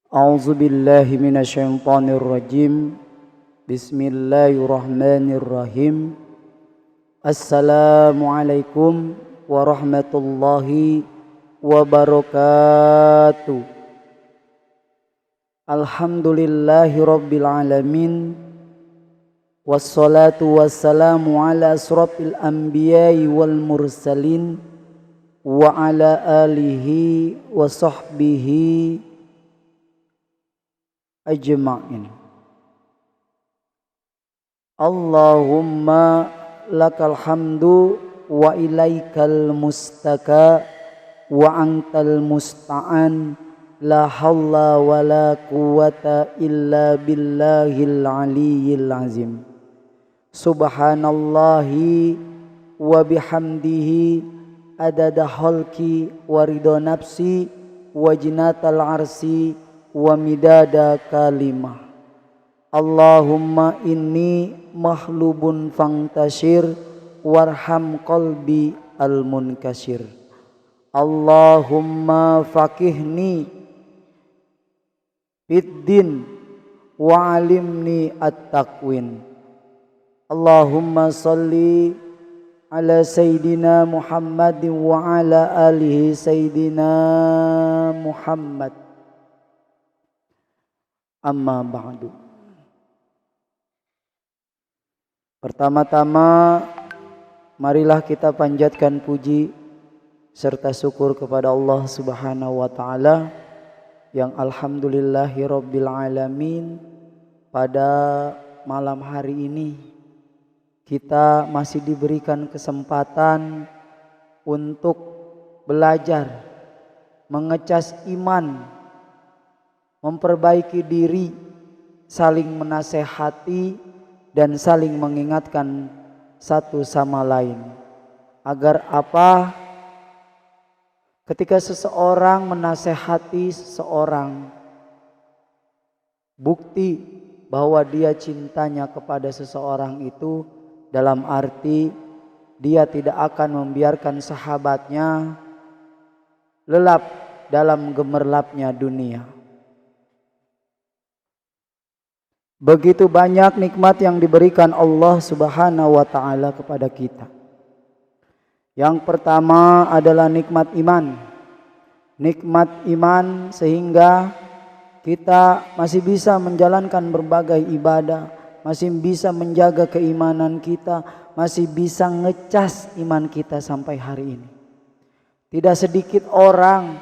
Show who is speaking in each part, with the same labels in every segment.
Speaker 1: A'udzu billahi minasyaitonir rajim. Bismillahirrahmanirrahim. Assalamualaikum warahmatullahi wabarakatuh. Alhamdulillahi rabbil alamin. Wassalatu wassalamu ala asrafil anbiya'i wal mursalin wa ala alihi wa sahbihi ajma'in. Allahumma lakal hamdu wa ilaikal mustaka wa antal musta'an, la hawla wa la quwata illa billahil aliyyil azim. Subhanallahi wa bihamdihi adada khalqi wa ridha nafsi wa jinatal arsi wa midada kalimah. Allahumma inni mahlubun fangtashir warham qalbi al-munkashir. Allahumma faqihni fiddin wa alimni at-taqwin. Allahumma salli ala sayyidina Muhammadin wa ala alihi sayyidina Muhammad. Amma ba'du. Pertama-tama marilah kita panjatkan puji serta syukur kepada Allah Subhanahu wa taala yang alhamdulillahirabbil alamin. Pada malam hari ini kita masih diberikan kesempatan untuk belajar, mengecas iman, memperbaiki diri, saling menasehati dan saling mengingatkan satu sama lain. Agar apa? Ketika seseorang menasehati seseorang, bukti bahwa dia cintanya kepada seseorang itu dalam arti dia tidak akan membiarkan sahabatnya lelap dalam gemerlapnya dunia. Begitu banyak nikmat yang diberikan Allah Subhanahu wa taala kepada kita. Yang pertama adalah nikmat iman. Nikmat iman sehingga kita masih bisa menjalankan berbagai ibadah, masih bisa menjaga keimanan kita, masih bisa ngecas iman kita sampai hari ini. Tidak sedikit orang,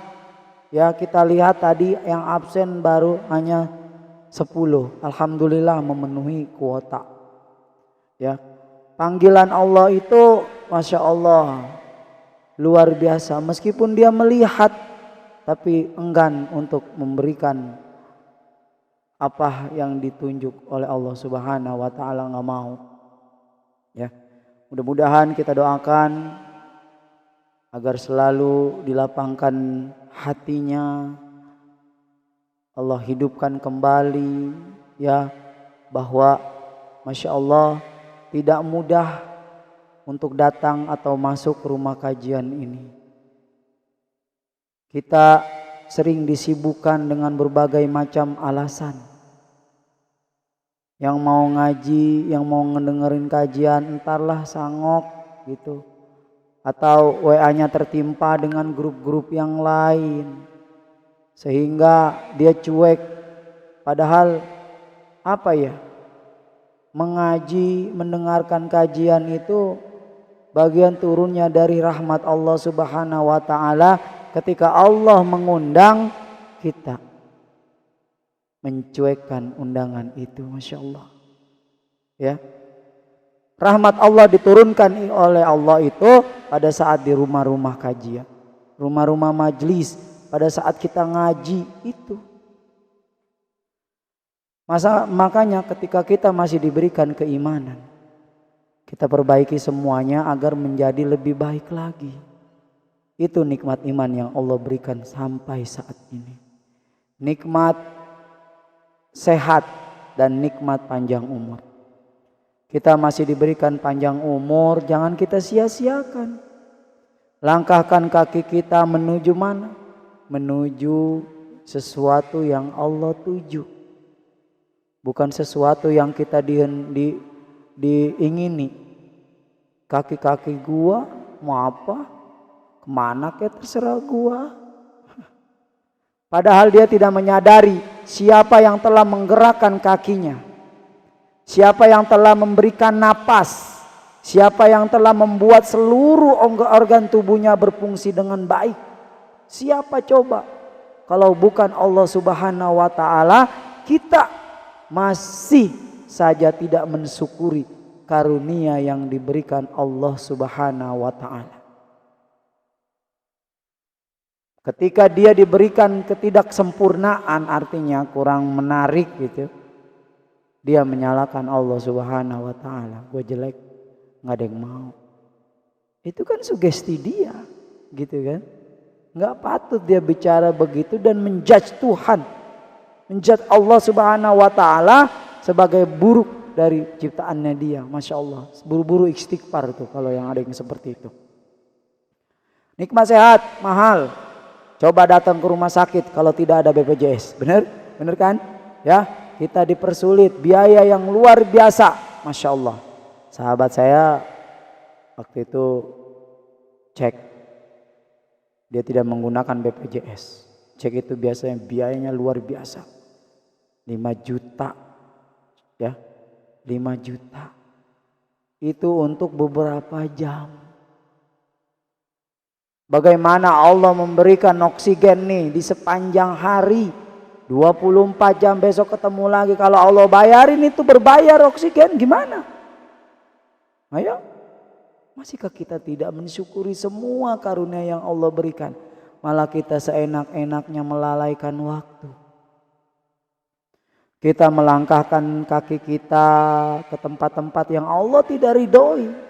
Speaker 1: ya kita lihat tadi yang absen baru hanya 10. Alhamdulillah memenuhi kuota. Ya, panggilan Allah itu Masya Allah luar biasa. Meskipun dia melihat, tapi enggan untuk memberikan apa yang ditunjuk oleh Allah Subhanahu wa taala, enggak mau. Ya. Mudah-mudahan kita doakan agar selalu dilapangkan hatinya, Allah hidupkan kembali, ya, bahwa Masya Allah tidak mudah untuk datang atau masuk ke rumah kajian ini. Kita sering disibukkan dengan berbagai macam alasan. Yang mau ngaji, yang mau ngedengerin kajian, entarlah sangok gitu. Atau WA-nya tertimpa dengan grup-grup yang lain, sehingga dia cuek. Padahal apa ya, mengaji, mendengarkan kajian itu bagian turunnya dari rahmat Allah Subhanahu wa taala. Ketika Allah mengundang, kita mencuekkan undangan itu. Masya Allah, ya, rahmat Allah diturunkan oleh Allah itu pada saat di rumah-rumah kajian, rumah-rumah majlis, pada saat kita ngaji itu. Makanya ketika kita masih diberikan keimanan, kita perbaiki semuanya agar menjadi lebih baik lagi. Itu nikmat iman yang Allah berikan sampai saat ini. Nikmat sehat dan nikmat panjang umur. Kita masih diberikan panjang umur, jangan kita sia-siakan. Langkahkan kaki kita menuju mana? Menuju sesuatu yang Allah tuju. Bukan sesuatu yang kita diingini. Kaki-kaki gua mau apa? Kemana kayak terserah gua. Padahal dia tidak menyadari siapa yang telah menggerakkan kakinya. Siapa yang telah memberikan napas. Siapa yang telah membuat seluruh organ tubuhnya berfungsi dengan baik. Siapa coba? Kalau bukan Allah Subhanahu wa ta'ala, kita masih saja tidak mensyukuri karunia yang diberikan Allah Subhanahu wa ta'ala. Ketika dia diberikan ketidaksempurnaan, artinya kurang menarik gitu, dia menyalahkan Allah Subhanahu wa ta'ala. Gue jelek, nggak ada yang mau. Itu kan sugesti dia, gitu kan? Nggak patut dia bicara begitu dan menjudge Tuhan, menjudge Allah Subhanahu wa ta'ala sebagai buruk dari ciptaannya dia. Masya Allah, buru-buru istighfar tuh kalau yang ada yang seperti itu. Nikmat sehat mahal. Coba datang ke rumah sakit kalau tidak ada BPJS. Bener? Bener kan? Ya, kita dipersulit biaya yang luar biasa. Masya Allah. Sahabat saya waktu itu cek, dia tidak menggunakan BPJS. Cek itu biasanya biayanya luar biasa. 5 juta. Ya, 5 juta. Itu untuk beberapa jam. Bagaimana Allah memberikan oksigen nih di sepanjang hari. 24 jam besok ketemu lagi. Kalau Allah bayarin itu berbayar oksigen gimana? Ayo. Masihkah kita tidak mensyukuri semua karunia yang Allah berikan? Malah kita seenak-enaknya melalaikan waktu. Kita melangkahkan kaki kita ke tempat-tempat yang Allah tidak ridhoi.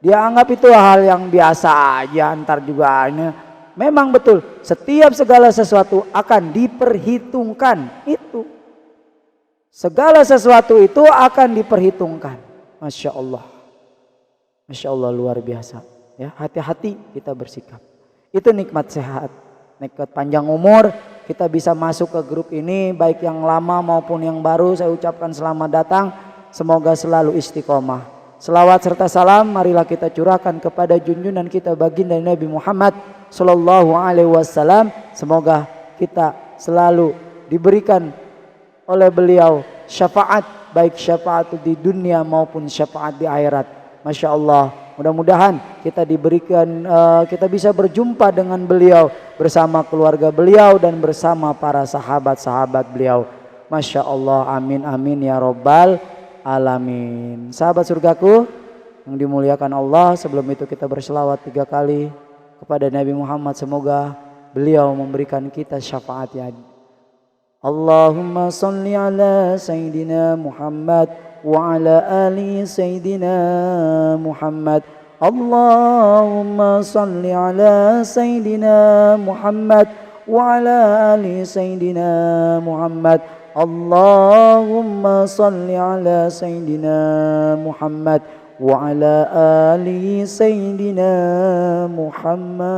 Speaker 1: Dia anggap itu hal yang biasa aja, ntar juga ini. Memang betul, setiap segala sesuatu akan diperhitungkan. Itu segala sesuatu itu akan diperhitungkan. Masya Allah, Masya Allah, luar biasa. Ya, hati-hati kita bersikap. Itu nikmat sehat, nikmat panjang umur. Kita bisa masuk ke grup ini, baik yang lama maupun yang baru. Saya ucapkan selamat datang. Semoga selalu istiqomah. Selawat serta salam marilah kita curahkan kepada junjungan kita baginda Nabi Muhammad sallallahu alaihi wasallam. Semoga kita selalu diberikan oleh beliau syafaat, baik syafaat di dunia maupun syafaat di akhirat. Masya Allah, mudah-mudahan kita diberikan kita bisa berjumpa dengan beliau bersama keluarga beliau dan bersama para sahabat-sahabat beliau. Masya Allah, amin amin ya robbal alamin. Sahabat surgaku yang dimuliakan Allah, sebelum itu kita berselawat 3 kali kepada Nabi Muhammad. Semoga beliau memberikan kita syafaatnya. Allahumma salli ala Sayyidina Muhammad wa ala ali Sayyidina Muhammad. Allahumma salli ala Sayyidina Muhammad wa ala ali Sayyidina Muhammad. Allahumma salli ala Sayyidina Muhammad wa ala ali Sayyidina Muhammad.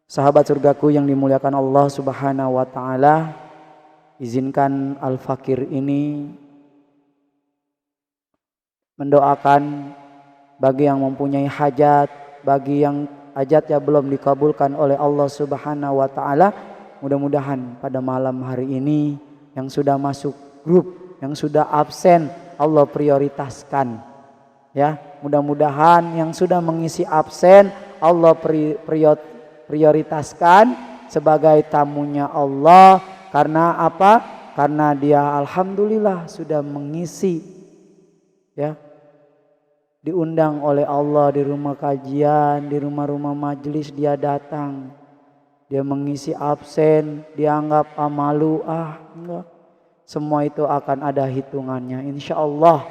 Speaker 1: Sahabat surgaku yang dimuliakan Allah Subhanahu wa ta'ala, izinkan Al-Fakir ini mendoakan bagi yang mempunyai hajat, bagi yang hajatnya belum dikabulkan oleh Allah Subhanahu wa ta'ala. Mudah-mudahan pada malam hari ini yang sudah masuk grup, yang sudah absen, Allah prioritaskan. Ya, mudah-mudahan yang sudah mengisi absen Allah prioritaskan sebagai tamunya Allah. Karena apa? Karena dia alhamdulillah sudah mengisi, ya, diundang oleh Allah di rumah kajian, di rumah-rumah majelis dia datang. Dia mengisi absen, dianggap amalu, enggak. Semua itu akan ada hitungannya, insya Allah.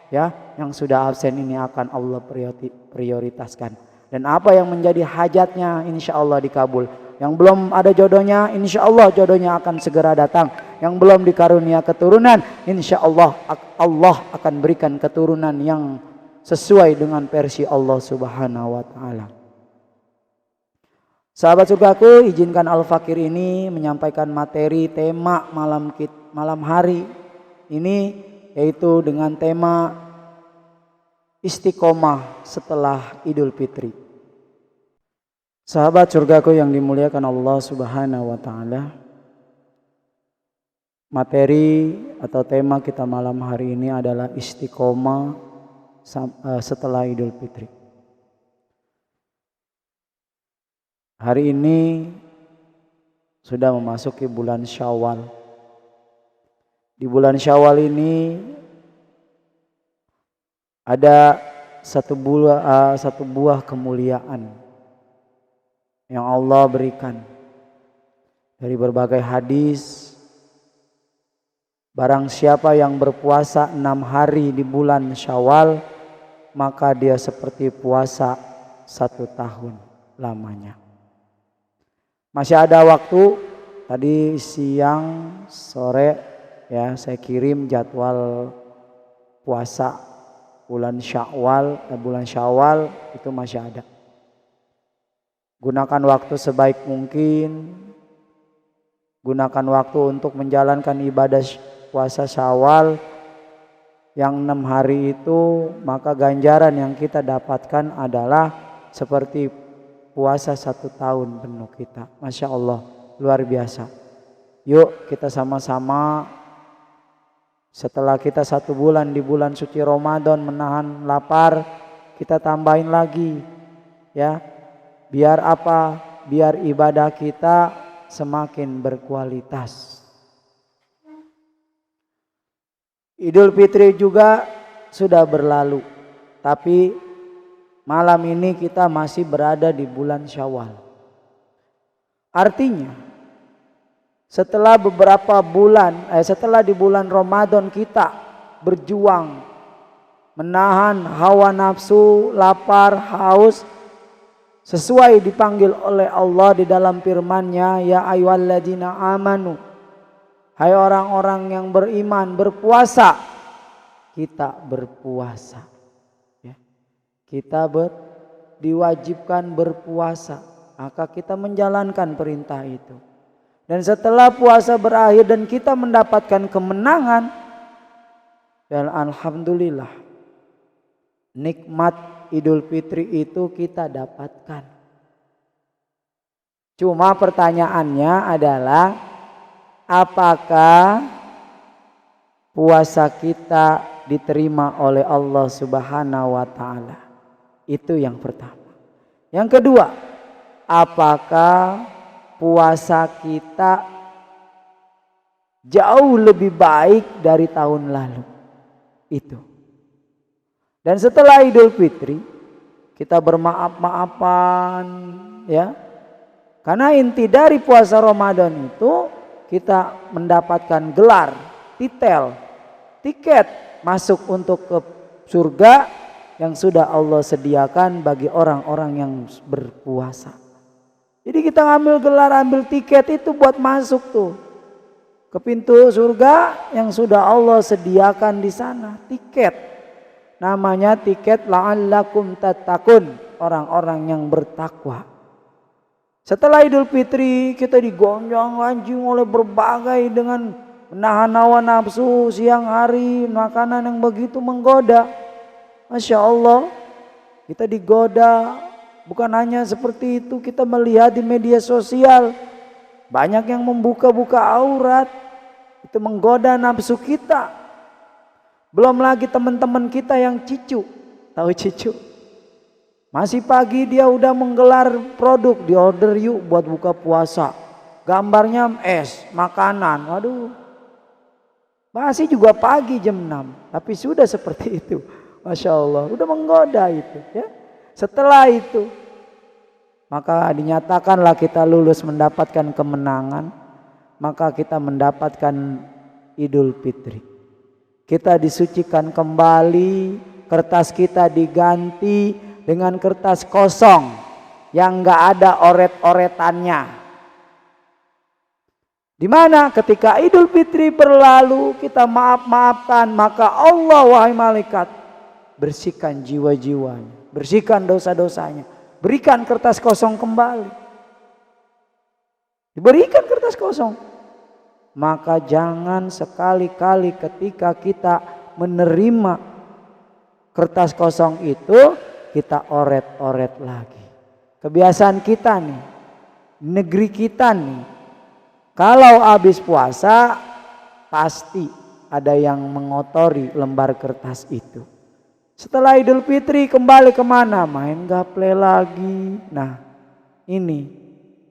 Speaker 1: Ya, yang sudah absen ini akan Allah prioritaskan. Dan apa yang menjadi hajatnya, insya Allah dikabul. Yang belum ada jodohnya, insya Allah jodohnya akan segera datang. Yang belum dikarunia keturunan, insya Allah Allah akan berikan keturunan yang sesuai dengan versi Allah Subhanahu wa ta'ala. Sahabat surgaku, izinkan Al-Fakir ini menyampaikan materi tema malam hari ini, yaitu dengan tema istiqomah setelah Idul Fitri. Sahabat surgaku yang dimuliakan Allah Subhanahu wa taala, materi atau tema kita malam hari ini adalah istiqomah setelah Idul Fitri. Hari ini sudah memasuki bulan Syawal. Di bulan Syawal ini ada satu buah kemuliaan yang Allah berikan. Dari berbagai hadis, barang siapa yang berpuasa 6 hari di bulan Syawal, maka dia seperti puasa 1 tahun lamanya. Masih ada waktu, tadi siang sore ya saya kirim jadwal puasa bulan Syawal itu masih ada. Gunakan waktu sebaik mungkin. Gunakan waktu untuk menjalankan ibadah puasa Syawal yang 6 hari itu, maka ganjaran yang kita dapatkan adalah seperti puasa 1 tahun penuh kita. Masya Allah, luar biasa. Yuk kita sama-sama, setelah kita 1 bulan di bulan suci Ramadan menahan lapar, kita tambahin lagi ya. Biar apa? Biar ibadah kita semakin berkualitas. Idul Fitri juga sudah berlalu, tapi malam ini kita masih berada di bulan Syawal. Artinya setelah beberapa bulan, setelah di bulan Ramadan kita berjuang menahan hawa nafsu, lapar, haus, sesuai dipanggil oleh Allah di dalam firman-Nya, ya ayyuhalladzina amanu, hai orang-orang yang beriman, berpuasa. Kita berpuasa. Kita diwajibkan berpuasa, maka kita menjalankan perintah itu. Dan setelah puasa berakhir dan kita mendapatkan kemenangan, dan alhamdulillah nikmat Idul Fitri itu kita dapatkan. Cuma pertanyaannya adalah, apakah puasa kita diterima oleh Allah Subhanahu wa taala? Itu yang pertama. Yang kedua, apakah puasa kita jauh lebih baik dari tahun lalu? Itu. Dan setelah Idul Fitri, kita bermaaf-maafan ya. Karena inti dari puasa Ramadan itu kita mendapatkan gelar, tiket masuk untuk ke surga yang sudah Allah sediakan bagi orang-orang yang berpuasa. Jadi kita ngambil gelar, ambil tiket itu buat masuk tuh ke pintu surga yang sudah Allah sediakan di sana. Tiket, namanya tiket la'allakum tattaqun, orang-orang yang bertakwa. Setelah Idul Fitri kita digonjang-ganjing oleh berbagai dengan menahan hawa nafsu, siang hari makanan yang begitu menggoda. Masya Allah, kita digoda. Bukan hanya seperti itu, kita melihat di media sosial banyak yang membuka-buka aurat, itu menggoda nafsu kita. Belum lagi teman-teman kita yang cicu, tahu cicu? Masih pagi dia udah menggelar produk, di order yuk buat buka puasa. Gambarnya es, makanan, waduh. Masih juga pagi jam 6, tapi sudah seperti itu. Masya Allah, udah menggoda itu ya. Setelah itu maka dinyatakanlah kita lulus mendapatkan kemenangan, maka kita mendapatkan Idul Fitri. Kita disucikan kembali, kertas kita diganti dengan kertas kosong yang enggak ada oret-oretannya. Di mana ketika Idul Fitri berlalu kita maaf-maafkan, maka Allah, wahai malaikat, bersihkan jiwa-jiwanya, bersihkan dosa-dosanya, berikan kertas kosong kembali. Diberikan kertas kosong. Maka jangan sekali-kali ketika kita menerima kertas kosong itu kita oret-oret lagi. Kebiasaan kita nih, negeri kita nih, kalau habis puasa pasti ada yang mengotori lembar kertas itu. Setelah Idul Fitri kembali kemana? Main gaple lagi. Nah, ini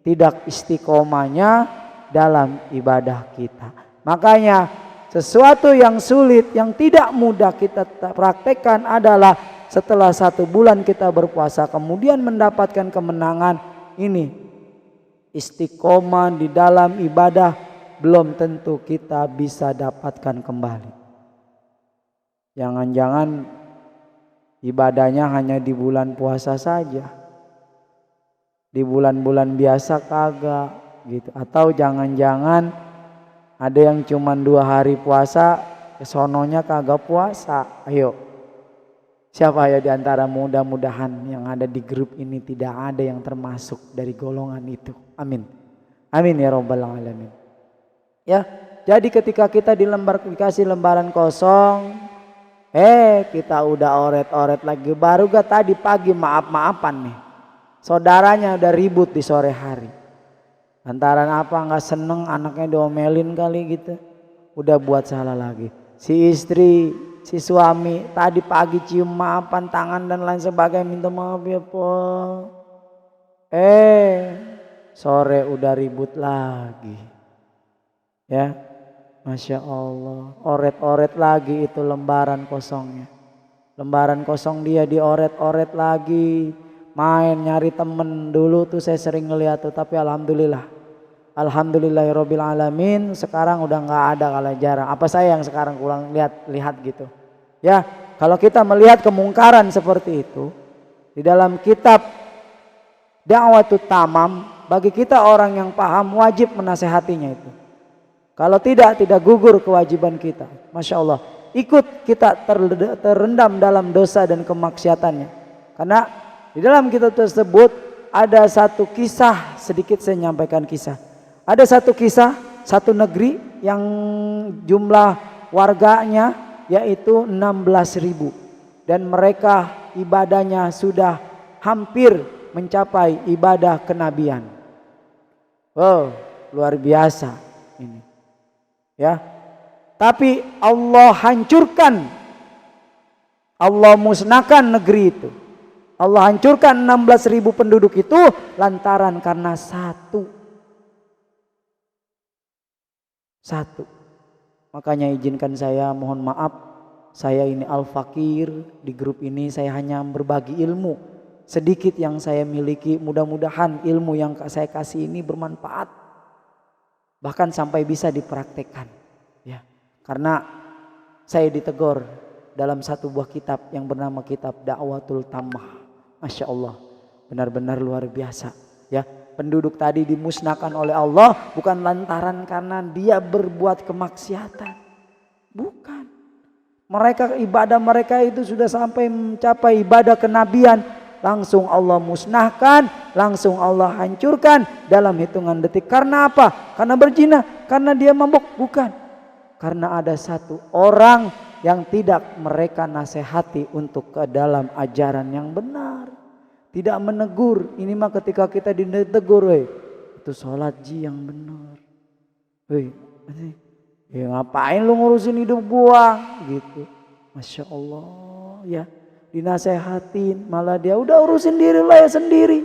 Speaker 1: tidak istiqomahnya dalam ibadah kita. Makanya sesuatu yang sulit, yang tidak mudah kita praktekkan adalah setelah 1 bulan kita berpuasa kemudian mendapatkan kemenangan. Ini istiqomah di dalam ibadah belum tentu kita bisa dapatkan kembali. Jangan-jangan ibadahnya hanya di bulan puasa saja, di bulan-bulan biasa kagak gitu. Atau jangan-jangan ada yang cuma 2 hari puasa, kesononya kagak puasa. Ayo, siapa ya di antara mudah-mudahan yang ada di grup ini tidak ada yang termasuk dari golongan itu. Amin. Amin ya rabbal alamin. Ya, jadi ketika kita dikasih lembaran kosong, kita udah oret-oret lagi. Baru gak tadi pagi maaf-maafan nih. Saudaranya udah ribut di sore hari. Lantaran apa? Nggak seneng anaknya diomelin kali gitu. Udah buat salah lagi. Si istri, si suami tadi pagi cium maafan tangan dan lain sebagainya, minta maaf ya po. Sore udah ribut lagi. Ya, Masya Allah. Oret-oret lagi itu lembaran kosongnya. Lembaran kosong dia dioret-oret lagi. Main nyari temen. Dulu tuh saya sering ngeliat tuh, tapi Alhamdulillahirabbil alamin sekarang udah nggak ada, kalau jarang. Apa saya yang sekarang kurang lihat gitu. Ya, kalau kita melihat kemungkaran seperti itu di dalam kitab Da'watut Tamam, bagi kita orang yang paham wajib menasehatinya itu. Kalau tidak gugur kewajiban kita. Masya Allah, ikut kita terendam dalam dosa dan kemaksiatannya. Karena di dalam kitab tersebut ada satu kisah, sedikit saya nyampaikan kisah. Ada satu kisah, satu negeri yang jumlah warganya yaitu 16.000. Dan mereka ibadahnya sudah hampir mencapai ibadah kenabian. Wow, luar biasa ini. Ya, tapi Allah hancurkan, Allah musnahkan negeri itu. Allah hancurkan 16.000 penduduk itu lantaran karena satu. Makanya izinkan saya mohon maaf, saya ini al-fakir, di grup ini saya hanya berbagi ilmu sedikit yang saya miliki. Mudah-mudahan ilmu yang saya kasih ini bermanfaat, bahkan sampai bisa dipraktekkan ya. Karena saya ditegur dalam satu buah kitab yang bernama kitab Da'watul Tammah. Masya Allah, benar-benar luar biasa ya. Penduduk tadi dimusnahkan oleh Allah bukan lantaran karena dia berbuat kemaksiatan, bukan. Mereka ibadah mereka itu sudah sampai mencapai ibadah kenabian, langsung Allah musnahkan, langsung Allah hancurkan dalam hitungan detik. Karena apa? Karena berzina, karena dia mabuk? Bukan. Karena ada satu orang yang tidak mereka nasihati untuk ke dalam ajaran yang benar. Tidak menegur. Ini mah ketika kita ditegur, itu sholat yang benar. Ngapain lu ngurusin hidup gua gitu. Masya Allah ya. Dinasehatin malah dia udah urusin diri lah ya sendiri.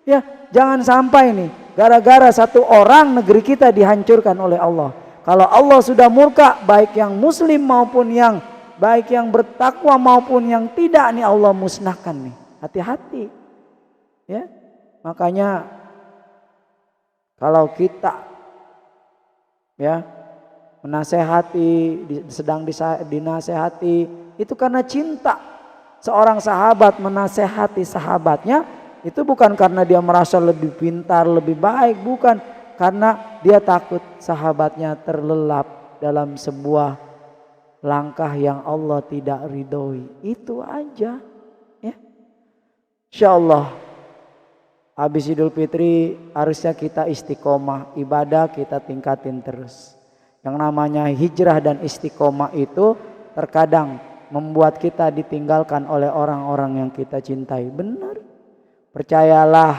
Speaker 1: Ya, jangan sampai nih gara-gara satu orang negeri kita dihancurkan oleh Allah. Kalau Allah sudah murka, baik yang muslim maupun yang baik yang bertakwa maupun yang tidak, nih Allah musnahkan nih. Hati-hati. Ya. Makanya kalau kita ya menasehati, sedang dinasehati, itu karena cinta. Seorang sahabat menasehati sahabatnya itu bukan karena dia merasa lebih pintar, lebih baik, bukan, karena dia takut sahabatnya terlelap dalam sebuah langkah yang Allah tidak ridhoi. Itu aja ya. Insyaallah Habis Idul Fitri harusnya kita istiqomah, ibadah kita tingkatin terus. Yang namanya hijrah dan istiqomah itu terkadang membuat kita ditinggalkan oleh orang-orang yang kita cintai. Benar. Percayalah,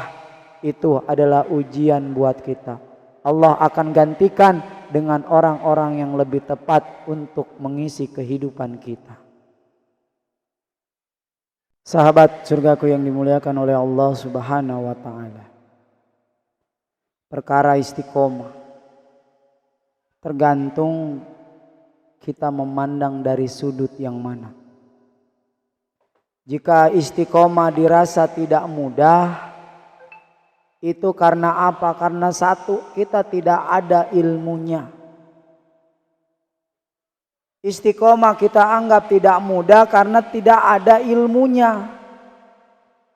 Speaker 1: itu adalah ujian buat kita. Allah akan gantikan dengan orang-orang yang lebih tepat untuk mengisi kehidupan kita. Sahabat surgaku yang dimuliakan oleh Allah Subhanahu wa taala. Perkara istiqomah tergantung kita memandang dari sudut yang mana. Jika istiqomah dirasa tidak mudah, itu karena apa? Karena satu, kita tidak ada ilmunya. Istiqomah kita anggap tidak mudah karena tidak ada ilmunya.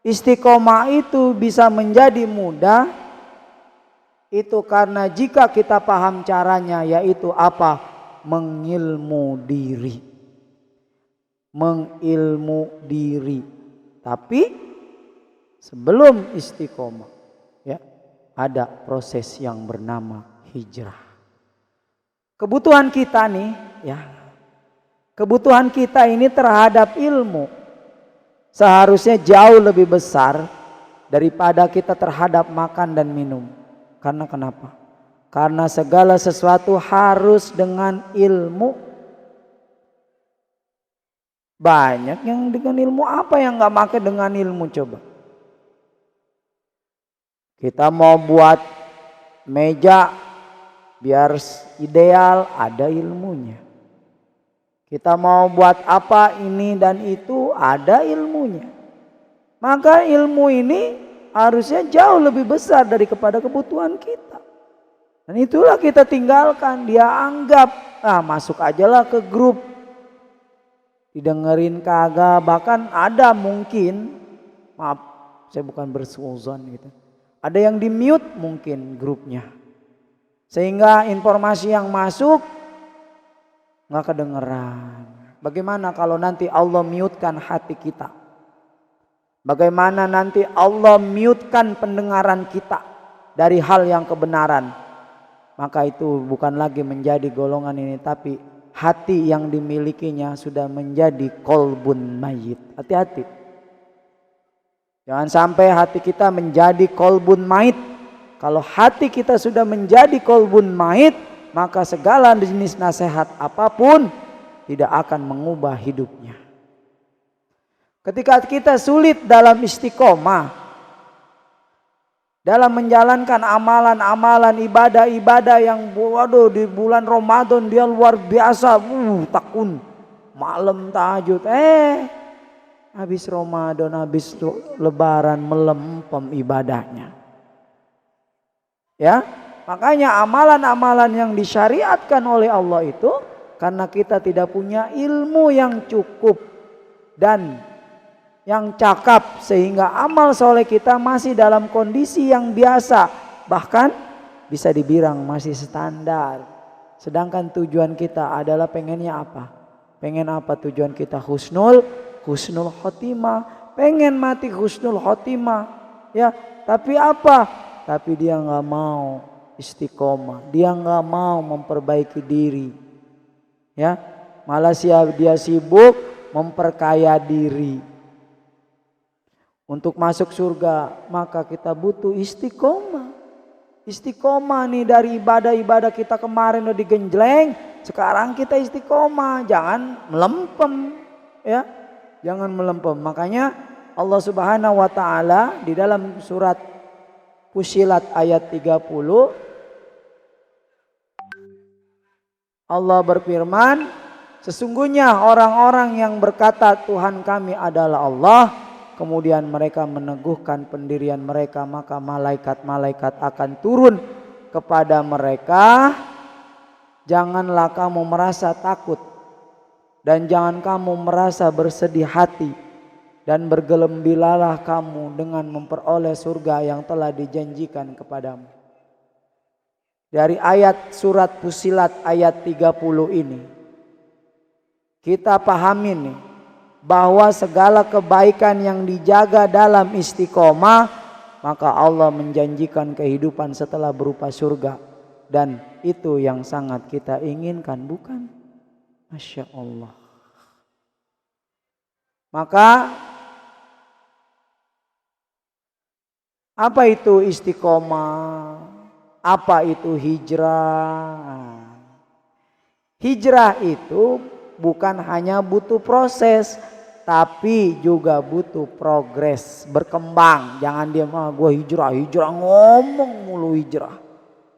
Speaker 1: Istiqomah itu bisa menjadi mudah itu karena jika kita paham caranya, yaitu apa? Mengilmu diri. Mengilmu diri. Tapi sebelum istiqomah, ya, ada proses yang bernama hijrah. Kebutuhan kita nih, ya. Kebutuhan kita ini terhadap ilmu seharusnya jauh lebih besar daripada kita terhadap makan dan minum. Karena kenapa? Karena segala sesuatu harus dengan ilmu. Banyak yang dengan ilmu, apa yang gak pakai dengan ilmu coba? Kita mau buat meja biar ideal, ada ilmunya. Kita mau buat apa ini dan itu, ada ilmunya. Maka ilmu ini harusnya jauh lebih besar daripada kebutuhan kita. Dan itulah kita tinggalkan. Dia anggap, masuk aja lah ke grup. Didengerin kagak. Bahkan ada mungkin, maaf saya bukan bersuuzon gitu, ada yang di mute mungkin grupnya. Sehingga informasi yang masuk nggak kedengeran. Bagaimana kalau nanti Allah mute-kan hati kita? Bagaimana nanti Allah mute-kan pendengaran kita dari hal yang kebenaran? Maka itu bukan lagi menjadi golongan ini, tapi hati yang dimilikinya sudah menjadi kolbun mayit. Hati-hati. Jangan sampai hati kita menjadi kolbun mayit. Kalau hati kita sudah menjadi kolbun mayit, maka segala jenis nasihat apapun tidak akan mengubah hidupnya. Ketika kita sulit dalam istiqomah, dalam menjalankan amalan-amalan ibadah-ibadah yang waduh di bulan Ramadan dia luar biasa, takun malam tahajud, habis Ramadan, habis Lebaran melempem ibadahnya. Ya, makanya amalan-amalan yang disyariatkan oleh Allah itu karena kita tidak punya ilmu yang cukup dan yang cakap, sehingga amal soleh kita masih dalam kondisi yang biasa, bahkan bisa dibilang masih standar. Sedangkan tujuan kita adalah pengennya apa? Pengen apa tujuan kita? Husnul khotimah. Pengen mati husnul khotimah, ya. Tapi apa? Tapi dia nggak mau istiqomah, dia nggak mau memperbaiki diri, ya. Malah dia sibuk memperkaya diri. Untuk masuk surga maka kita butuh istiqomah. Istiqomah nih dari ibadah-ibadah kita kemarin udah digenjleng, sekarang kita istiqomah, jangan melempem, ya. Jangan melempem. Makanya Allah Subhanahu wa taala di dalam surat Fussilat ayat 30 Allah berfirman, sesungguhnya orang-orang yang berkata Tuhan kami adalah Allah, kemudian mereka meneguhkan pendirian mereka, maka malaikat-malaikat akan turun kepada mereka. Janganlah kamu merasa takut dan jangan kamu merasa bersedih hati, dan bergelembilalah kamu dengan memperoleh surga yang telah dijanjikan kepadamu. Dari ayat surat Fussilat ayat 30 ini kita pahami nih, bahwa segala kebaikan yang dijaga dalam istiqomah maka Allah menjanjikan kehidupan setelah berupa surga. Dan itu yang sangat kita inginkan, bukan? Masya Allah. Maka apa itu istiqomah? Apa itu hijrah? Hijrah itu bukan hanya butuh proses, tapi juga butuh progres, berkembang. Jangan diam, gue hijrah ngomong mulu hijrah.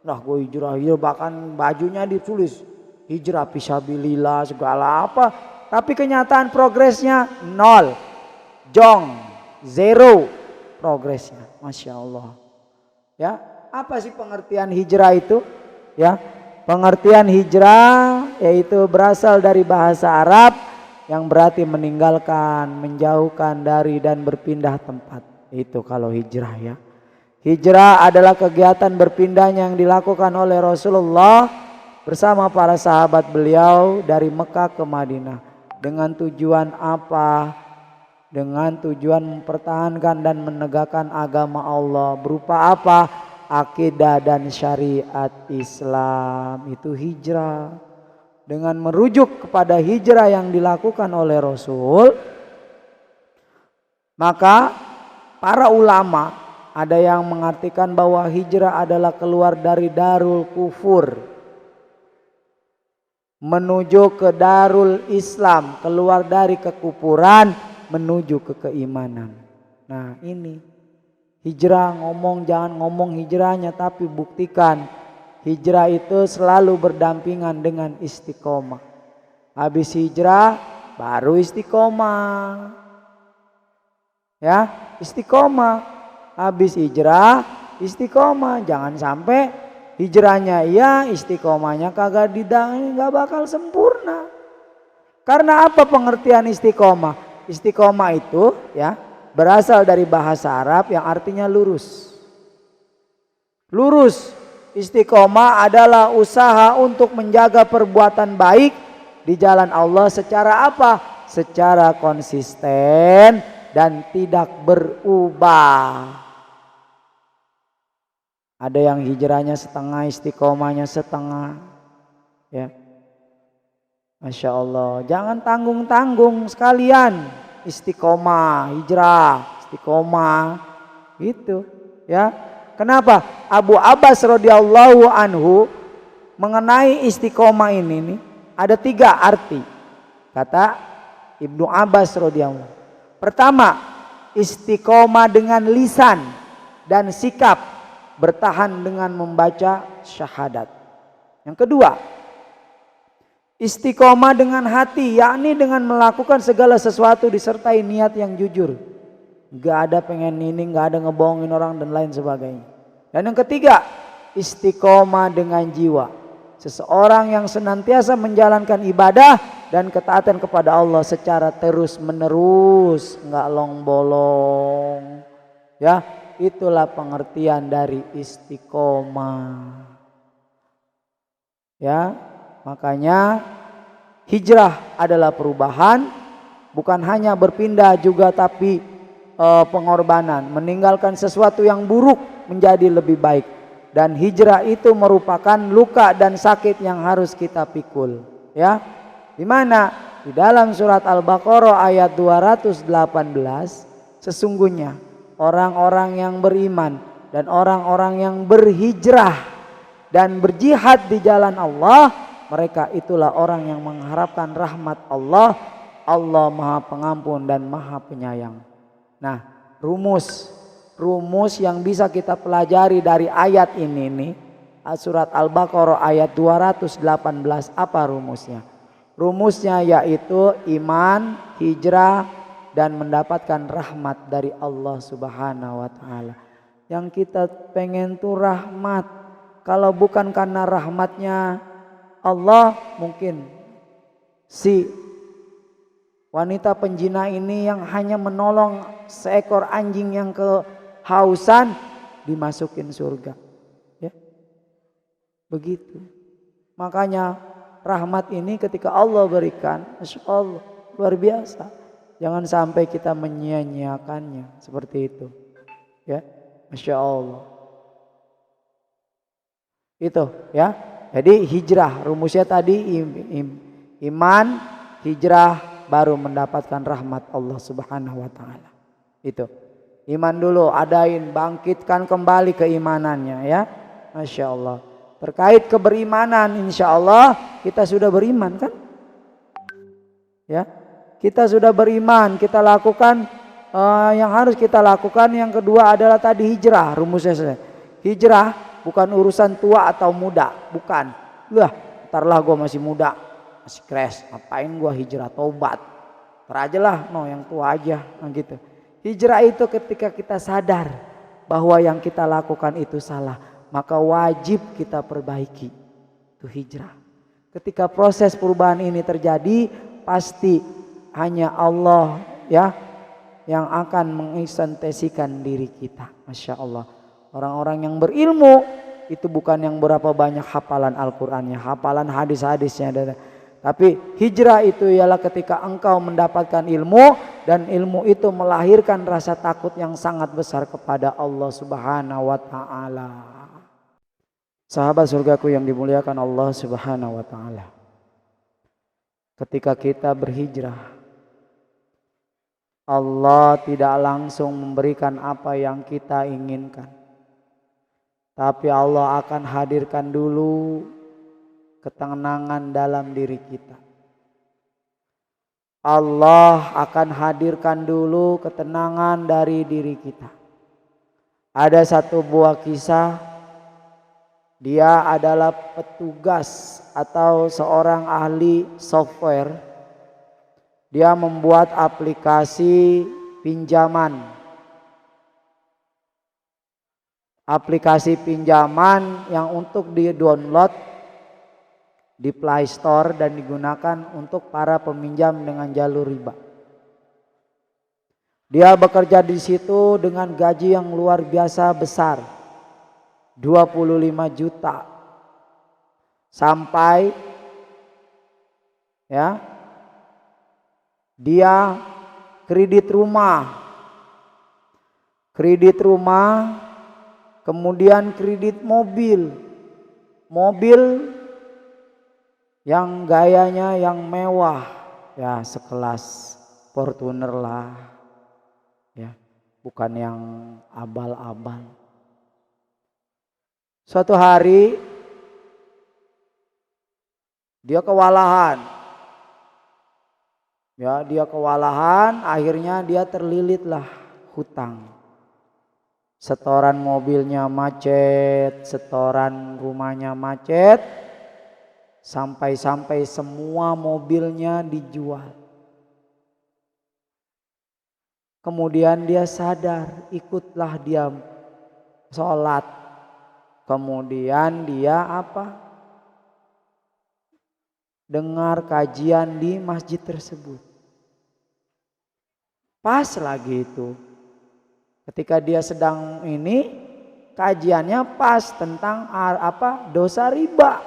Speaker 1: Nah, gue hijrah, bahkan bajunya ditulis hijrah fisabilillah segala apa. Tapi kenyataan progresnya nol, jong, zero progresnya. Masya Allah. Ya, apa sih pengertian hijrah itu? Ya, pengertian hijrah yaitu berasal dari bahasa Arab yang berarti meninggalkan, menjauhkan dari dan berpindah tempat. Itu kalau hijrah ya. Hijrah adalah kegiatan berpindahnya yang dilakukan oleh Rasulullah bersama para sahabat beliau dari Mekah ke Madinah. Dengan tujuan apa? Dengan tujuan mempertahankan dan menegakkan agama Allah. Berupa apa? Akidah dan syariat Islam. Itu hijrah. Dengan merujuk kepada hijrah yang dilakukan oleh Rasul, maka para ulama ada yang mengartikan bahwa hijrah adalah keluar dari darul kufur menuju ke darul Islam, keluar dari kekufuran menuju ke keimanan. Nah, ini hijrah, jangan ngomong hijrahnya, tapi buktikan hijrah itu selalu berdampingan dengan istiqomah. Habis hijrah baru istiqomah. Ya, istiqomah. Habis hijrah istiqomah. Jangan sampai hijrahnya iya, istiqomahnya kagak nggak bakal sempurna. Karena apa pengertian istiqomah? Istiqomah itu ya berasal dari bahasa Arab yang artinya lurus. Lurus. Istiqomah adalah usaha untuk menjaga perbuatan baik di jalan Allah secara apa? Secara konsisten dan tidak berubah. Ada yang hijrahnya setengah, istiqomahnya setengah. Ya. Masya Allah. Jangan tanggung-tanggung sekalian. Istiqomah, hijrah, istiqomah. Gitu. Ya. Kenapa? Abu Abbas radhiyallahu anhu mengenai istiqomah ini nih, ada 3 arti. Kata Ibnu Abbas radhiyallahu. Pertama, istiqomah dengan lisan dan sikap, bertahan dengan membaca syahadat. Yang kedua, istiqomah dengan hati, yakni dengan melakukan segala sesuatu disertai niat yang jujur. Gak ada pengen ini, gak ada ngebohongin orang dan lain sebagainya. Dan yang ketiga, istiqomah dengan jiwa. Seseorang yang senantiasa menjalankan ibadah dan ketaatan kepada Allah secara terus menerus, gak long bolong. Ya, itulah pengertian dari istiqomah. Ya, makanya hijrah adalah perubahan, bukan hanya berpindah juga tapi pengorbanan, meninggalkan sesuatu yang buruk menjadi lebih baik. Dan hijrah itu merupakan luka dan sakit yang harus kita pikul. Ya, di mana di dalam surat Al-Baqarah ayat 218, sesungguhnya orang-orang yang beriman dan orang-orang yang berhijrah dan berjihad di jalan Allah, mereka itulah orang yang mengharapkan rahmat Allah. Allah Maha Pengampun dan Maha Penyayang. Nah, rumus yang bisa kita pelajari dari ayat ini nih, surat Al-Baqarah ayat 218, apa rumusnya? Rumusnya yaitu iman, hijrah, dan mendapatkan rahmat dari Allah Subhanahu wa taala. Yang kita pengen tuh rahmat. Kalau bukan karena rahmatnya Allah, mungkin si wanita penjina ini yang hanya menolong seekor anjing yang kehausan dimasukin surga. Ya. Begitu. Makanya rahmat ini ketika Allah berikan, Masya Allah, luar biasa. Jangan sampai kita menyia-nyiakannya seperti itu. Ya. Masya Allah. Itu ya. Jadi hijrah rumusnya tadi iman, hijrah, baru mendapatkan rahmat Allah Subhanahu wa taala. Itu. Iman dulu, adain, bangkitkan kembali keimanannya ya. Masya Allah. Terkait keberimanan, insya Allah kita sudah beriman kan? Ya, kita sudah beriman, kita lakukan yang harus kita lakukan. Yang kedua adalah tadi hijrah, rumusnya. Hijrah bukan urusan tua atau muda, bukan. Lah, ntarlah gue masih muda, masih crash, ngapain gue hijrah, taubat. Ntar aja lah, no yang tua aja, nah gitu. Hijrah itu ketika kita sadar bahwa yang kita lakukan itu salah, maka wajib kita perbaiki. Itu hijrah. Ketika proses perubahan ini terjadi, pasti hanya Allah ya yang akan menginsentesikan diri kita. Masya Allah. Orang-orang yang berilmu itu bukan yang berapa banyak hafalan Al-Qur'annya, hafalan hadis-hadisnya. Tapi hijrah itu ialah ketika engkau mendapatkan ilmu dan ilmu itu melahirkan rasa takut yang sangat besar kepada Allah Subhanahu wa taala. Sahabat surgaku yang dimuliakan Allah Subhanahu wa taala. Ketika kita berhijrah, Allah tidak langsung memberikan apa yang kita inginkan. Tapi Allah akan hadirkan dulu ketenangan dalam diri kita. Allah akan hadirkan dulu ketenangan dari diri kita. Ada satu buah kisah, dia adalah petugas atau seorang ahli software. Dia membuat aplikasi pinjaman. Aplikasi pinjaman yang untuk di-download di Play Store dan digunakan untuk para peminjam dengan jalur riba. Dia bekerja di situ dengan gaji yang luar biasa besar, 25 juta. Sampai ya dia kredit rumah, kemudian kredit mobil yang gayanya yang mewah, ya sekelas Fortuner lah, ya bukan yang abal-abal. Suatu hari dia kewalahan, akhirnya dia terlilitlah hutang. Setoran mobilnya macet, setoran rumahnya macet, sampai semua mobilnya dijual. Kemudian dia sadar, ikutlah dia sholat. Kemudian dia dengar kajian di masjid tersebut. Pas lagi itu, ketika dia sedang kajiannya pas tentang dosa riba.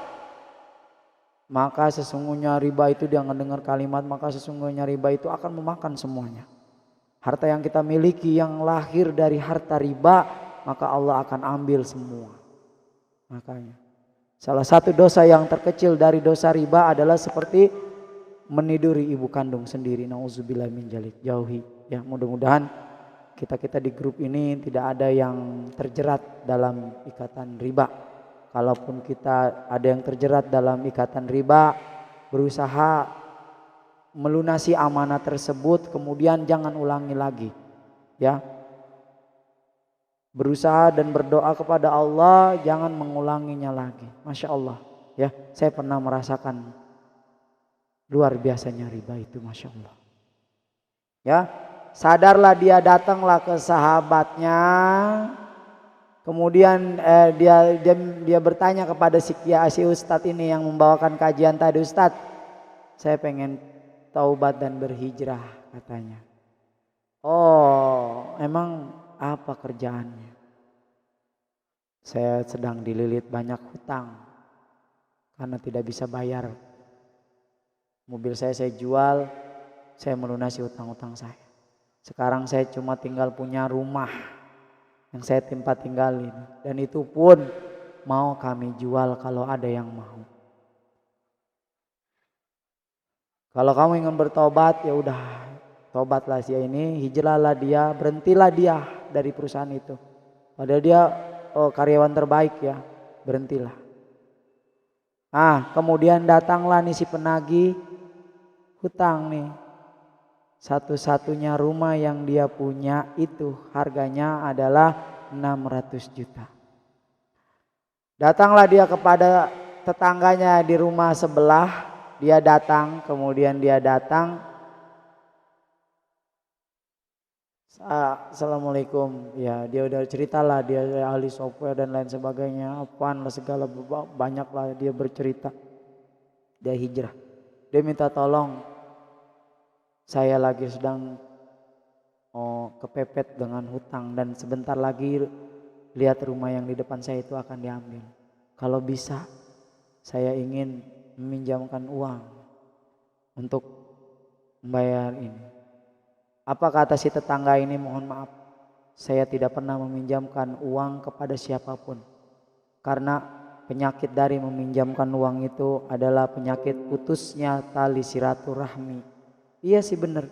Speaker 1: Maka sesungguhnya riba itu, dia mendengar kalimat, maka sesungguhnya riba itu akan memakan semuanya. Harta yang kita miliki yang lahir dari harta riba, maka Allah akan ambil semua. Makanya salah satu dosa yang terkecil dari dosa riba adalah seperti meniduri ibu kandung sendiri. Nauzubillah min dzalik. Jauhi ya, mudah-mudahan kita di grup ini tidak ada yang terjerat dalam ikatan riba. Kalaupun kita ada yang terjerat dalam ikatan riba, berusaha melunasi amanah tersebut, kemudian jangan ulangi lagi ya. Berusaha dan berdoa kepada Allah jangan mengulanginya lagi. Masya Allah ya, saya pernah merasakan luar biasanya riba itu, Masya Allah ya. Sadarlah, dia datanglah ke sahabatnya. Kemudian dia bertanya kepada si ustadz ini yang membawakan kajian tadi, Ustadz, saya pengen taubat dan berhijrah katanya. Oh, emang apa kerjaannya? Saya sedang dililit banyak hutang karena tidak bisa bayar. Mobil saya jual, saya melunasi hutang-hutang saya. Sekarang saya cuma tinggal punya rumah yang saya tempat tinggalin. Dan itu pun mau kami jual kalau ada yang mau. Kalau kamu ingin bertobat, ya udah tobatlah dia ini, hijrahlah dia, berhentilah dia dari perusahaan itu. Padahal dia karyawan terbaik ya, berhentilah. Kemudian datanglah nih si penagih hutang nih. Satu-satunya rumah yang dia punya itu harganya adalah 600 juta. Datanglah dia kepada tetangganya di rumah sebelah. Dia datang, kemudian dia datang. Assalamualaikum. Ya, dia udah ceritalah dia ahli software dan lain sebagainya. Apaan lah segala banyak lah dia bercerita. Dia hijrah. Dia minta tolong. Saya lagi sedang kepepet dengan hutang dan sebentar lagi lihat rumah yang di depan saya itu akan diambil. Kalau bisa saya ingin meminjamkan uang untuk membayar ini. Apa kata si tetangga ini? Mohon maaf, saya tidak pernah meminjamkan uang kepada siapapun. Karena penyakit dari meminjamkan uang itu adalah penyakit putusnya tali silaturahmi. Iya sih benar.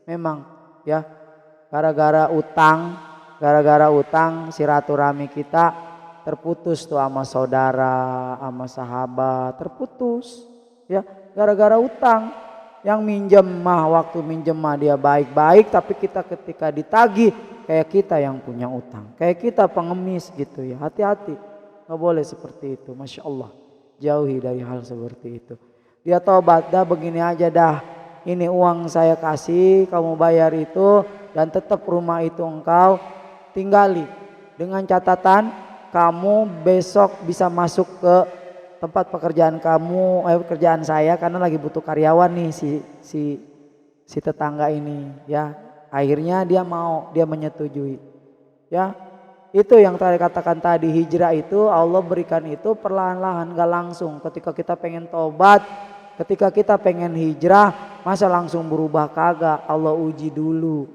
Speaker 1: Memang ya, gara-gara utang silaturahmi kita terputus tuh sama saudara, sama sahabat, terputus. Ya, gara-gara utang. Yang waktu minjem mah dia baik-baik, tapi kita ketika ditagih kayak kita yang punya utang. Kayak kita pengemis gitu ya. Hati-hati. Gak boleh seperti itu. Masya Allah. Jauhi dari hal seperti itu. Dia tobat, dah begini aja dah. Ini uang saya kasih, kamu bayar itu, dan tetap rumah itu engkau tinggali. Dengan catatan kamu besok bisa masuk ke tempat pekerjaan pekerjaan saya karena lagi butuh karyawan nih si tetangga ini ya. Akhirnya dia menyetujui. Ya. Itu yang tadi katakan tadi, hijrah itu Allah berikan itu perlahan-lahan, gak langsung. Ketika kita pengen tobat, ketika kita pengen hijrah, masa langsung berubah? Kagak. Allah uji dulu.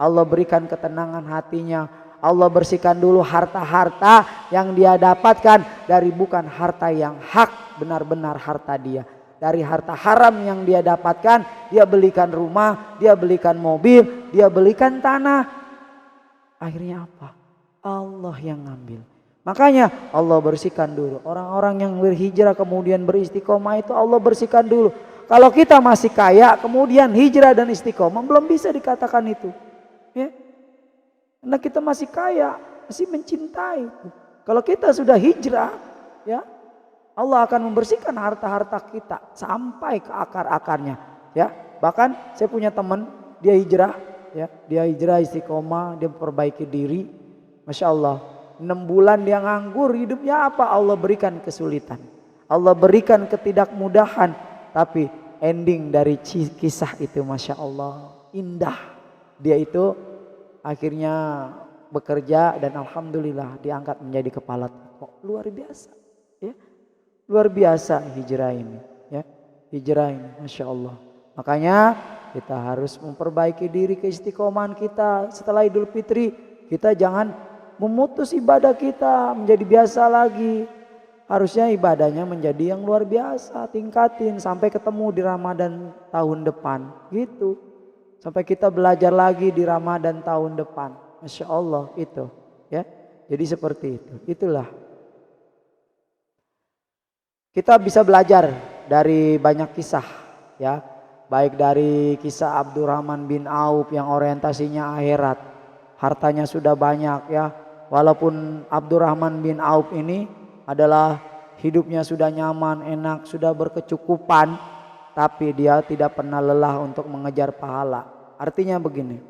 Speaker 1: Allah berikan ketenangan hatinya. Allah bersihkan dulu harta-harta yang dia dapatkan dari bukan harta yang hak, benar-benar harta dia. Dari harta haram yang dia dapatkan, dia belikan rumah, dia belikan mobil, dia belikan tanah. Akhirnya apa? Allah yang ngambil. Makanya Allah bersihkan dulu. Orang-orang yang berhijrah kemudian beristiqomah itu Allah bersihkan dulu. Kalau kita masih kaya kemudian hijrah dan istiqomah, belum bisa dikatakan itu. Ya. Karena kita masih kaya, masih mencintai. Kalau kita sudah hijrah, ya Allah akan membersihkan harta-harta kita sampai ke akar-akarnya. Ya, bahkan saya punya teman, dia hijrah, ya, dia hijrah istiqomah, dia perbaiki diri, masya Allah. 6 bulan dia nganggur, hidupnya apa? Allah berikan kesulitan, Allah berikan ketidakmudahan, tapi ending dari kisah itu, masya Allah, indah. Dia itu akhirnya bekerja dan alhamdulillah diangkat menjadi kepala toko. Luar biasa, ya. Luar biasa hijrah ini, ya. Hijrah ini, masya Allah. Makanya kita harus memperbaiki diri keistiqomahan kita. Setelah Idul Fitri kita jangan memutus ibadah kita menjadi biasa lagi. Harusnya ibadahnya menjadi yang luar biasa, tingkatin sampai ketemu di Ramadan tahun depan, gitu. Sampai kita belajar lagi di Ramadan tahun depan. Masya Allah itu, ya. Jadi seperti itu. Itulah. Kita bisa belajar dari banyak kisah, ya. Baik dari kisah Abdurrahman bin Auf yang orientasinya akhirat. Hartanya sudah banyak, ya. Walaupun Abdurrahman bin Auf ini adalah hidupnya sudah nyaman, enak, sudah berkecukupan, tapi dia tidak pernah lelah untuk mengejar pahala. Artinya begini,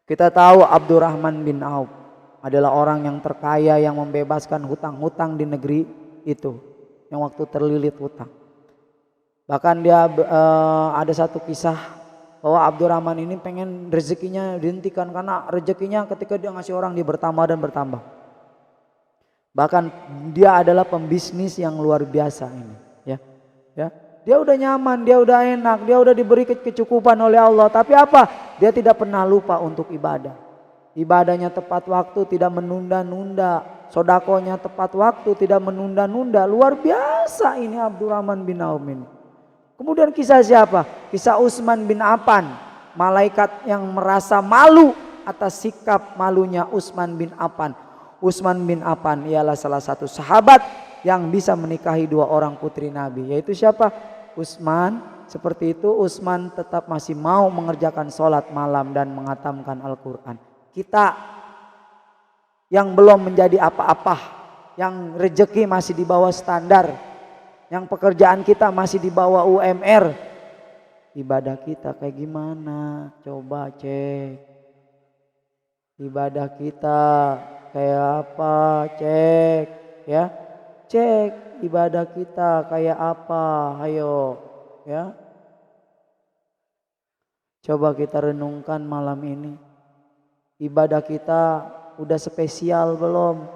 Speaker 1: kita tahu Abdurrahman bin Auf adalah orang yang terkaya yang membebaskan hutang-hutang di negeri itu, yang waktu terlilit hutang. Bahkan dia ada satu kisah bahwa Abdurrahman ini pengen rezekinya dihentikan karena rezekinya ketika dia ngasih orang dia bertambah dan bertambah. Bahkan dia adalah pembisnis yang luar biasa ini, ya. Dia udah nyaman, dia udah enak, dia udah diberi kecukupan oleh Allah. Tapi apa? Dia tidak pernah lupa untuk ibadah. ibadahnya tepat waktu, tidak menunda-nunda, sodakonya tepat waktu, tidak menunda-nunda. Luar biasa ini Abdurrahman bin Auf ini. Kemudian kisah siapa? Kisah Utsman bin Affan, malaikat yang merasa malu atas sikap malunya Utsman bin Affan. Utsman bin Affan ialah salah satu sahabat yang bisa menikahi 2 orang putri Nabi, yaitu siapa? Utsman. Seperti itu Utsman tetap masih mau mengerjakan sholat malam dan menghatamkan Al-Quran. Kita yang belum menjadi apa-apa, yang rejeki masih di bawah standar, yang pekerjaan kita masih di bawah UMR, ibadah kita kayak gimana? Coba cek. Ibadah kita kayak apa? Cek ya. Cek ibadah kita kayak apa? Ayo ya. Coba kita renungkan malam ini. Ibadah kita udah spesial belum?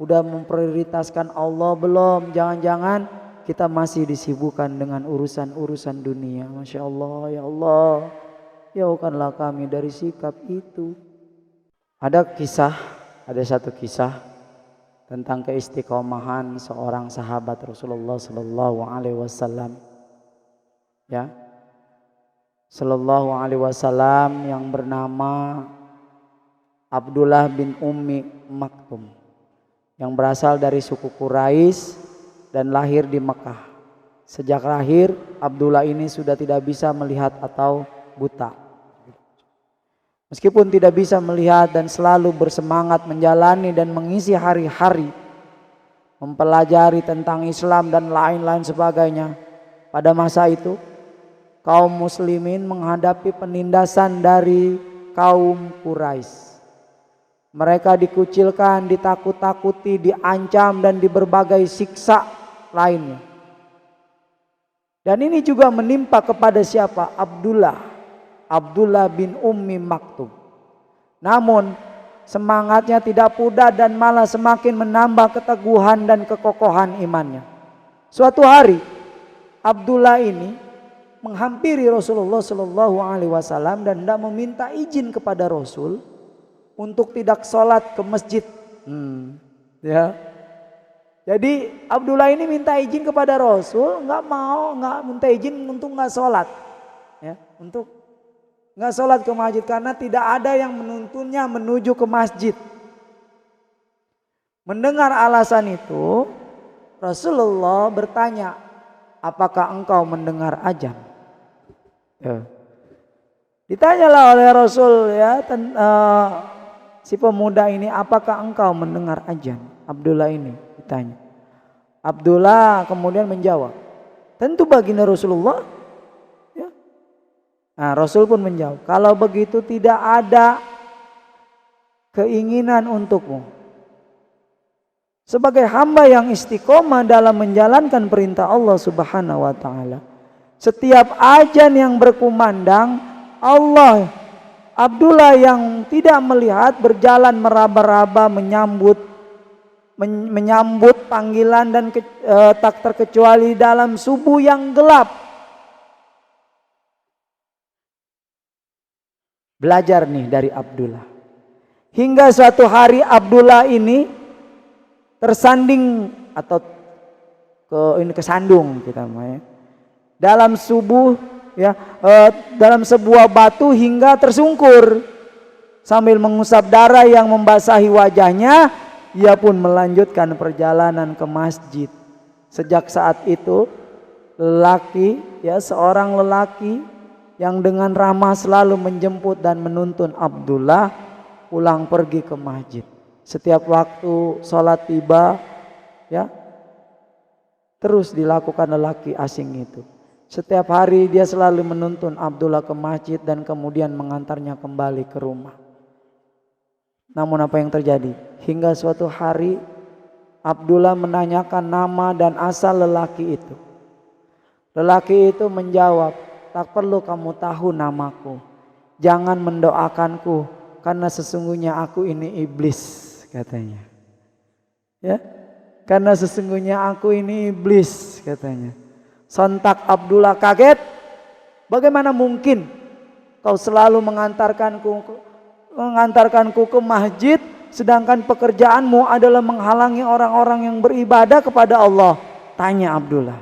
Speaker 1: Udah memprioritaskan Allah belum? Jangan-jangan kita masih disibukkan dengan urusan-urusan dunia. Masya Allah, ya Allah, jauhkanlah kami dari sikap itu. Ada satu kisah tentang keistiqomahan seorang sahabat Rasulullah Sallallahu Alaihi Wasallam. Ya, Sallallahu Alaihi Wasallam yang bernama Abdullah bin Ummi Maktum, yang berasal dari suku Quraisy dan lahir di Mekah. Sejak lahir Abdullah ini sudah tidak bisa melihat atau buta. Meskipun tidak bisa melihat dan selalu bersemangat menjalani dan mengisi hari-hari mempelajari tentang Islam dan lain-lain sebagainya. Pada masa itu kaum muslimin menghadapi penindasan dari kaum Quraisy. Mereka dikucilkan, ditakut-takuti, diancam dan di berbagai siksa lainnya. Dan ini juga menimpa kepada siapa? Abdullah bin Ummi Maktum. Namun semangatnya tidak pudar dan malah semakin menambah keteguhan dan kekokohan imannya. Suatu hari Abdullah ini menghampiri Rasulullah Sallallahu Alaihi Wasallam dan tidak meminta izin kepada Rasul untuk tidak sholat ke masjid. Ya. Jadi Abdullah ini minta izin kepada Rasul, nggak minta izin untuk nggak sholat, ya, untuk nggak sholat ke masjid karena tidak ada yang menuntunnya menuju ke masjid. Mendengar alasan itu, Rasulullah bertanya, apakah engkau mendengar azan? Ya. Ditanyalah oleh Rasul, ya, si pemuda ini, apakah engkau mendengar azan? Abdullah ini ditanya. Abdullah kemudian menjawab, tentu baginda Rasulullah. Ya. Nah, Rasul pun menjawab, kalau begitu tidak ada keinginan untukmu sebagai hamba yang istiqomah dalam menjalankan perintah Allah Subhanahu wa taala. Setiap azan yang berkumandang, Abdullah yang tidak melihat berjalan meraba-raba menyambut panggilan dan tak terkecuali dalam subuh yang gelap. Belajar nih dari Abdullah. Hingga suatu hari Abdullah ini tersanding atau kesandung kita namanya dalam subuh, ya, dalam sebuah batu hingga tersungkur. Sambil mengusap darah yang membasahi wajahnya, ia pun melanjutkan perjalanan ke masjid. Sejak saat itu seorang lelaki yang dengan ramah selalu menjemput dan menuntun Abdullah pulang pergi ke masjid. Setiap waktu sholat tiba, ya, terus dilakukan lelaki asing itu. Setiap hari dia selalu menuntun Abdullah ke masjid dan kemudian mengantarnya kembali ke rumah. Namun apa yang terjadi? Hingga suatu hari Abdullah menanyakan nama dan asal lelaki itu. Lelaki itu menjawab, tak perlu kamu tahu namaku. Jangan mendoakanku karena sesungguhnya aku ini iblis, katanya. Ya, karena sesungguhnya aku ini iblis, katanya. Sontak Abdullah kaget. Bagaimana mungkin kau selalu mengantarkanku mengantarkanku ke masjid, sedangkan pekerjaanmu adalah menghalangi orang-orang yang beribadah kepada Allah? Tanya Abdullah.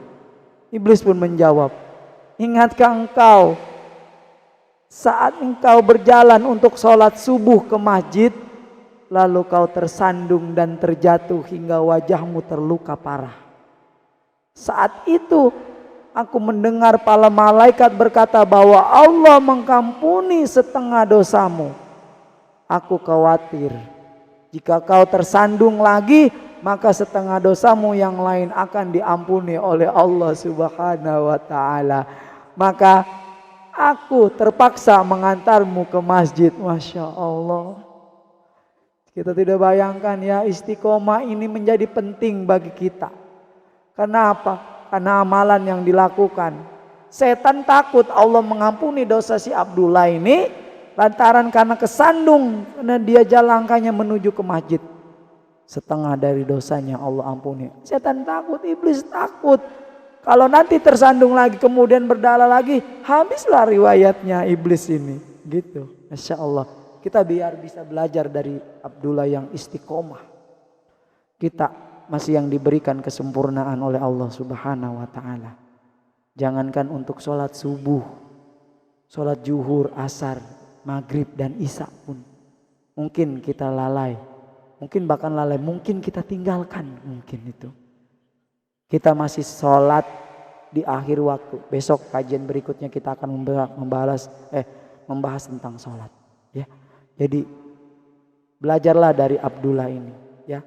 Speaker 1: Iblis pun menjawab, ingatkah engkau saat engkau berjalan untuk sholat subuh ke masjid, lalu kau tersandung dan terjatuh hingga wajahmu terluka parah. Saat itu aku mendengar para malaikat berkata bahwa Allah mengampuni setengah dosamu. Aku khawatir jika kau tersandung lagi, maka setengah dosamu yang lain akan diampuni oleh Allah Subhanahu wa ta'ala. Maka aku terpaksa mengantarmu ke masjid. Masya Allah. Kita tidak bayangkan ya, istiqomah ini menjadi penting bagi kita. Kenapa? Karena amalan yang dilakukan. Setan takut Allah mengampuni dosa si Abdullah ini lantaran karena kesandung, karena dia jalan langkahnya menuju ke masjid. Setengah dari dosanya Allah ampuni. Setan takut, iblis takut. Kalau nanti tersandung lagi kemudian berdalih lagi, habislah riwayatnya iblis ini. Gitu. Masya Allah. Kita biar bisa belajar dari Abdullah yang istiqomah. Kita masih yang diberikan kesempurnaan oleh Allah Subhanahu wa ta'ala. Jangankan untuk sholat subuh, sholat zuhur, asar, maghrib dan isya pun mungkin kita lalai, mungkin bahkan lalai, mungkin kita tinggalkan, mungkin itu. Kita masih sholat di akhir waktu. Besok kajian berikutnya kita akan membahas tentang sholat. Ya, jadi belajarlah dari Abdullah ini, ya,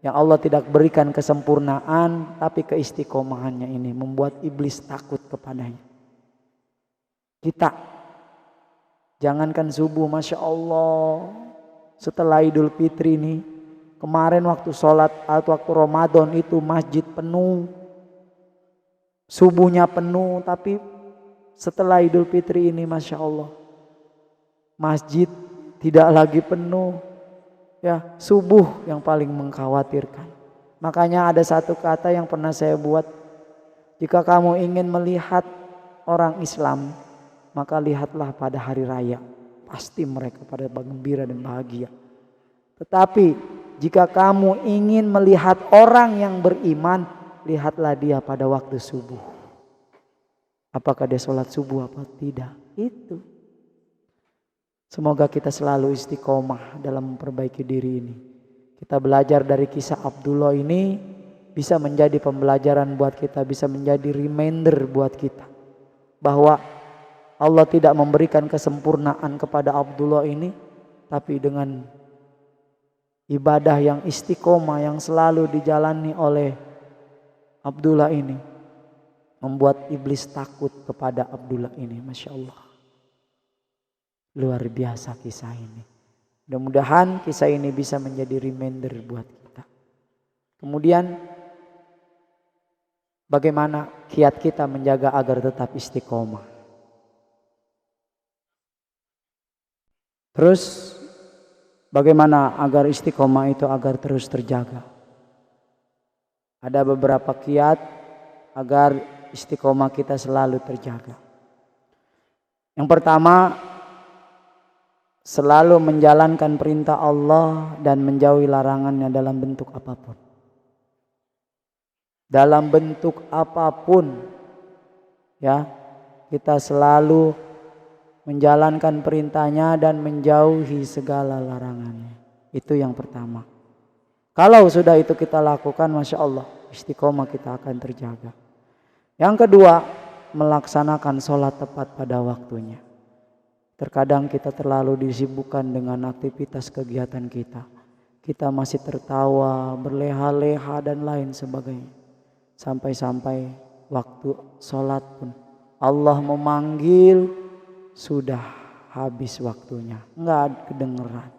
Speaker 1: yang Allah tidak berikan kesempurnaan, tapi keistiqomahannya ini membuat iblis takut kepadanya. Kita jangankan subuh, Masya Allah, setelah Idul Fitri ini, kemarin waktu sholat atau waktu Ramadan itu masjid penuh, subuhnya penuh, tapi setelah Idul Fitri ini Masya Allah, masjid tidak lagi penuh. Ya, subuh yang paling mengkhawatirkan. Makanya ada satu kata yang pernah saya buat, jika kamu ingin melihat orang Islam, maka lihatlah pada hari raya. Pasti mereka pada gembira dan bahagia. Tetapi jika kamu ingin melihat orang yang beriman, lihatlah dia pada waktu subuh. Apakah dia sholat subuh apa tidak? Itu. Semoga kita selalu istiqomah dalam memperbaiki diri ini. Kita belajar dari kisah Abdullah ini, bisa menjadi pembelajaran buat kita, bisa menjadi reminder buat kita bahwa Allah tidak memberikan kesempurnaan kepada Abdullah ini, tapi dengan ibadah yang istiqomah yang selalu dijalani oleh Abdullah ini membuat iblis takut kepada Abdullah ini. Masya Allah, luar biasa kisah ini. Mudah-mudahan kisah ini bisa menjadi reminder buat kita. Kemudian bagaimana kiat kita menjaga agar tetap istiqomah. Terus bagaimana agar istiqomah itu agar terus terjaga. Ada beberapa kiat agar istiqomah kita selalu terjaga. Yang pertama, selalu menjalankan perintah Allah dan menjauhi larangannya dalam bentuk apapun. Dalam bentuk apapun, ya, kita selalu menjalankan perintahnya dan menjauhi segala larangannya. Itu yang pertama. Kalau sudah itu kita lakukan, Masya Allah, istiqomah kita akan terjaga. Yang kedua, melaksanakan sholat tepat pada waktunya. Terkadang kita terlalu disibukkan dengan aktivitas kegiatan kita. Kita masih tertawa, berleha-leha dan lain sebagainya. Sampai-sampai waktu sholat pun Allah memanggil, sudah habis waktunya, enggak kedengeran.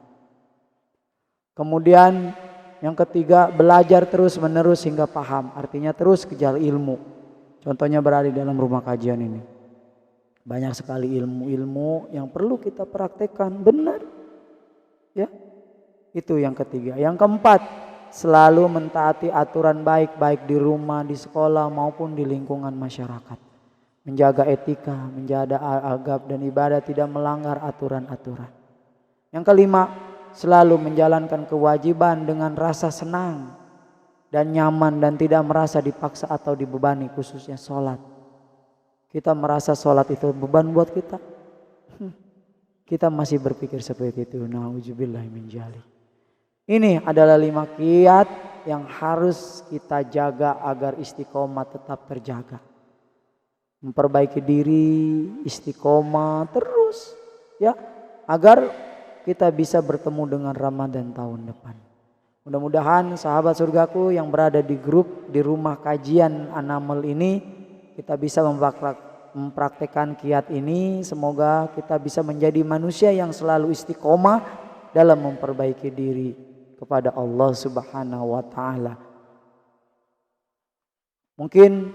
Speaker 1: Kemudian yang ketiga, belajar terus menerus hingga paham. Artinya terus kejar ilmu. Contohnya berada di dalam rumah kajian ini. Banyak sekali ilmu-ilmu yang perlu kita praktekkan benar. Ya, itu yang ketiga. Yang keempat, selalu mentaati aturan baik di rumah, di sekolah maupun di lingkungan masyarakat. Menjaga etika, menjaga adab dan ibadah, tidak melanggar aturan-aturan. Yang kelima, selalu menjalankan kewajiban dengan rasa senang dan nyaman dan tidak merasa dipaksa atau dibebani, khususnya sholat. Kita merasa sholat itu beban buat kita. Kita masih berpikir seperti itu. Nauzubillah min dzalik. Ini adalah 5 kiat yang harus kita jaga agar istiqomah tetap terjaga. Memperbaiki diri, istiqomah terus, ya, agar kita bisa bertemu dengan Ramadan tahun depan. Mudah-mudahan sahabat surgaku yang berada di grup di rumah kajian Anamel ini, kita bisa mempraktekkan kiat ini. Semoga kita bisa menjadi manusia yang selalu istiqomah dalam memperbaiki diri kepada Allah Subhanahu wa taala. Mungkin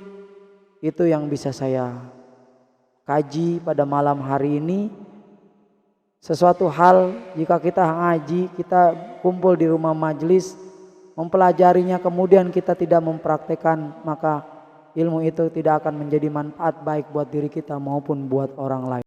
Speaker 1: itu yang bisa saya kaji pada malam hari ini. Sesuatu hal jika kita ngaji, kita kumpul di rumah majelis, mempelajarinya kemudian kita tidak mempraktekkan, maka ilmu itu tidak akan menjadi manfaat baik buat diri kita maupun buat orang lain.